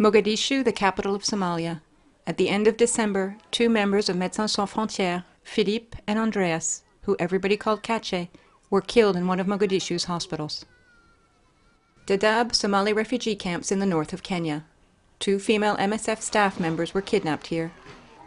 Mogadishu, the capital of Somalia. At the end of December, 2 members of Médecins Sans Frontières, Philippe and Andreas, who everybody called Kache, were killed in one of Mogadishu's hospitals. Dadaab, Somali refugee camps in the north of Kenya. 2 female MSF staff members were kidnapped here.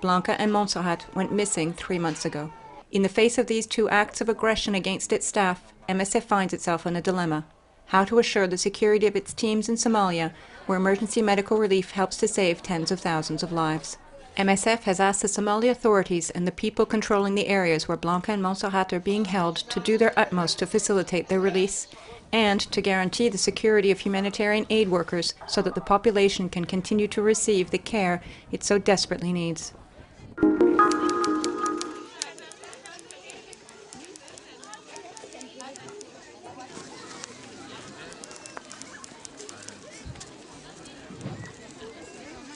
Blanca and Montserrat went missing 3 months ago. In the face of these 2 acts of aggression against its staff, MSF finds itself in a dilemma: how to assure the security of its teams in Somalia, where emergency medical relief helps to save tens of thousands of lives. MSF has asked the Somali authorities and the people controlling the areas where Blanca and Montserrat are being held to do their utmost to facilitate their release and to guarantee the security of humanitarian aid workers so that the population can continue to receive the care it so desperately needs.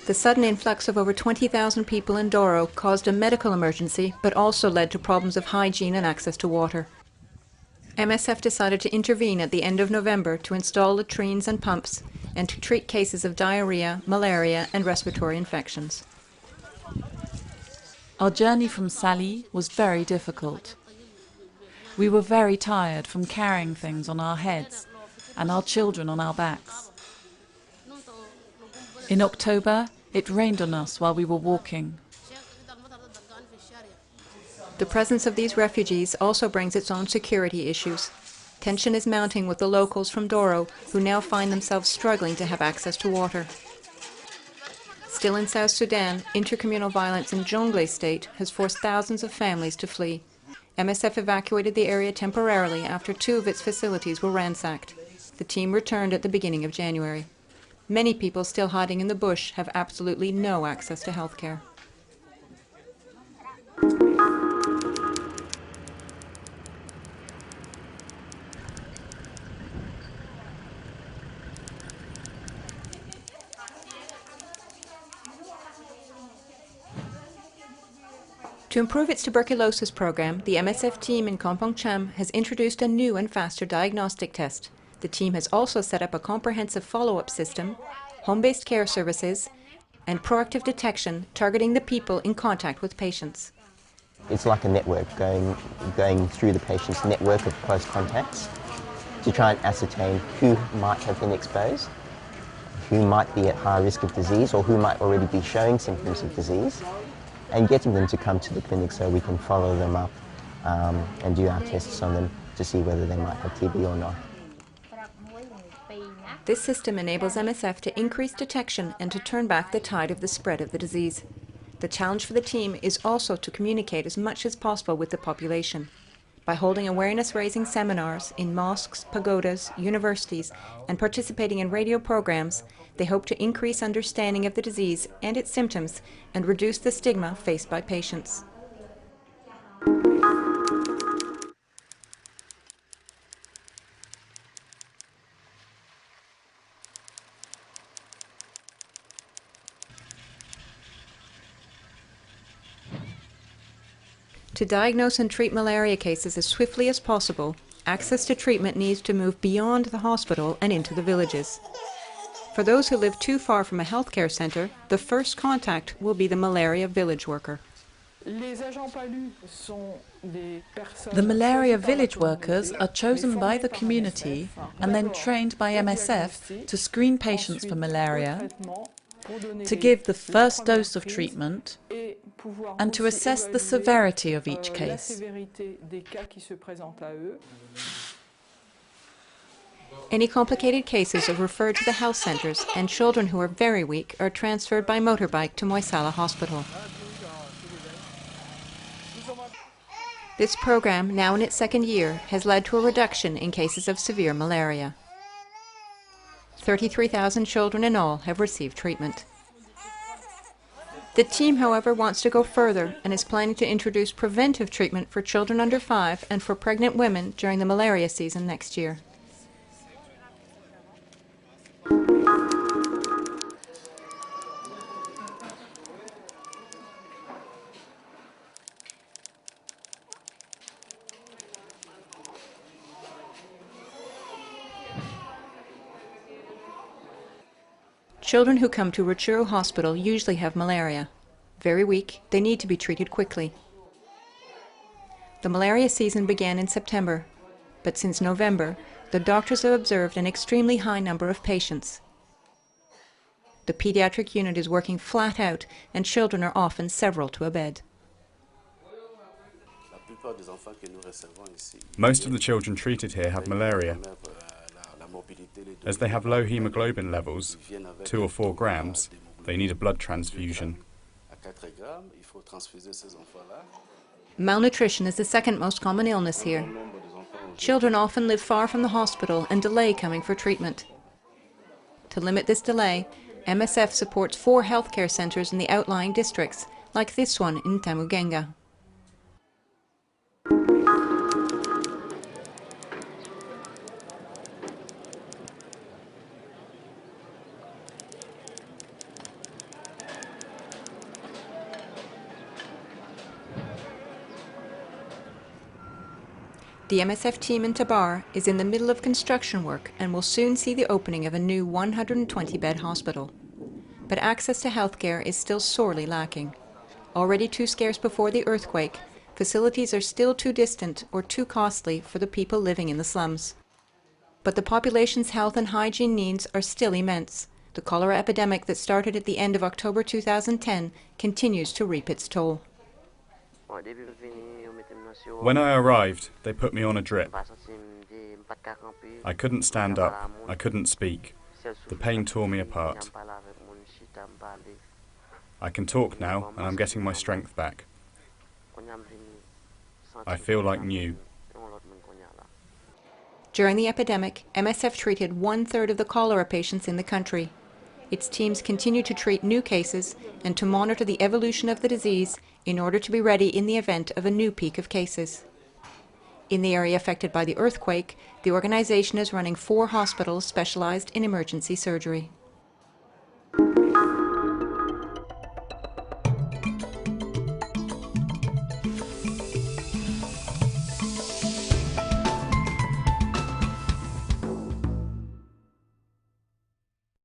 The sudden influx of over 20,000 people in Doro caused a medical emergency, but also led to problems of hygiene and access to water. MSF decided to intervene at the end of November to install latrines and pumps and to treat cases of diarrhea, malaria, and respiratory infections. Our journey from Sali was very difficult. We were very tired from carrying things on our heads and our children on our backs. In October, it rained on us while we were walking. The presence of these refugees also brings its own security issues. Tension is mounting with the locals from Doro, who now find themselves struggling to have access to water. Still in South Sudan, intercommunal violence in Jonglei state has forced thousands of families to flee. MSF evacuated the area temporarily after 2 of its facilities were ransacked. The team returned at the beginning of January. Many people still hiding in the bush have absolutely no access to health care. To improve its tuberculosis program, the MSF team in Kampong Cham has introduced a new and faster diagnostic test. The team has also set up a comprehensive follow-up system, home-based care services, and proactive detection targeting the people in contact with patients. It's like a network going through the patient's network of close contacts to try and ascertain who might have been exposed, who might be at high risk of disease, or who might already be showing symptoms of disease, and getting them to come to the clinic so we can follow them up and do our tests on them to see whether they might have TB or not. This system enables MSF to increase detection and to turn back the tide of the spread of the disease. The challenge for the team is also to communicate as much as possible with the population. By holding awareness-raising seminars in mosques, pagodas, universities, and participating in radio programs, they hope to increase understanding of the disease and its symptoms and reduce the stigma faced by patients. To diagnose and treat malaria cases as swiftly as possible, access to treatment needs to move beyond the hospital and into the villages. For those who live too far from a healthcare center, the first contact will be the malaria village worker. The malaria village workers are chosen by the community and then trained by MSF to screen patients for malaria, to give the first dose of treatment, and to assess the severity of each case. Any complicated cases are referred to the health centers, and children who are very weak are transferred by motorbike to Moisala Hospital. This program, now in its 2nd year, has led to a reduction in cases of severe malaria. 33,000 children in all have received treatment. The team, however, wants to go further and is planning to introduce preventive treatment for children under 5 and for pregnant women during the malaria season next year. Children who come to Rutshuru Hospital usually have malaria. Very weak, they need to be treated quickly. The malaria season began in September, but since November, the doctors have observed an extremely high number of patients. The pediatric unit is working flat out, and children are often several to a bed. Most of the children treated here have malaria. As they have low hemoglobin levels, 2 or 4 grams, they need a blood transfusion. Malnutrition is the second most common illness here. Children often live far from the hospital and delay coming for treatment. To limit this delay, MSF supports 4 healthcare centres in the outlying districts, like this one in Tamugenga. The MSF team in Tabar is in the middle of construction work and will soon see the opening of a new 120-bed hospital. But access to healthcare is still sorely lacking. Already too scarce before the earthquake, facilities are still too distant or too costly for the people living in the slums. But the population's health and hygiene needs are still immense. The cholera epidemic that started at the end of October 2010 continues to reap its toll. When I arrived, they put me on a drip. I couldn't stand up, I couldn't speak. The pain tore me apart. I can talk now, and I'm getting my strength back. I feel like new. During the epidemic, MSF treated 1/3 of the cholera patients in the country. Its teams continue to treat new cases and to monitor the evolution of the disease in order to be ready in the event of a new peak of cases. In the area affected by the earthquake, the organization is running 4 hospitals specialized in emergency surgery.